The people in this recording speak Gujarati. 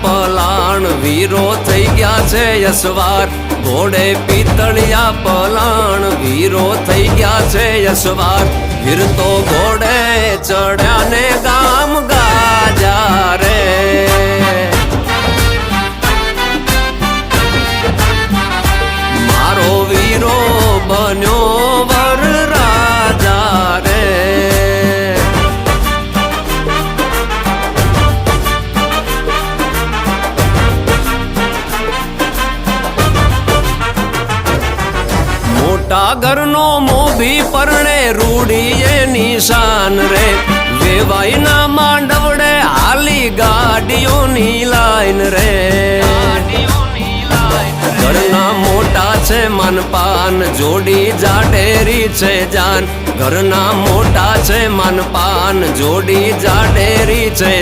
પલાણ વીરો થઈ ગયા છે યશવાર ઘોડે પિતળિયા પલાણ વીરો થઈ ગયા છે યશવાર વીર તો ઘોડે ચડ્યા ને ગામ ગાજા રે મારો વીરો બન્યો વર રાજા રે મોટા ઘરનો મોભી પરણે રૂડીએ નિશાન રે વેવાઈના માંડવડે હાલી ગાડીઓની લાઈન રે ઘરના મોટા છે મનપાન જોડી જાડેરી છે જાન ઘરના મોટા છે મનપાન જોડી જાડેરી છે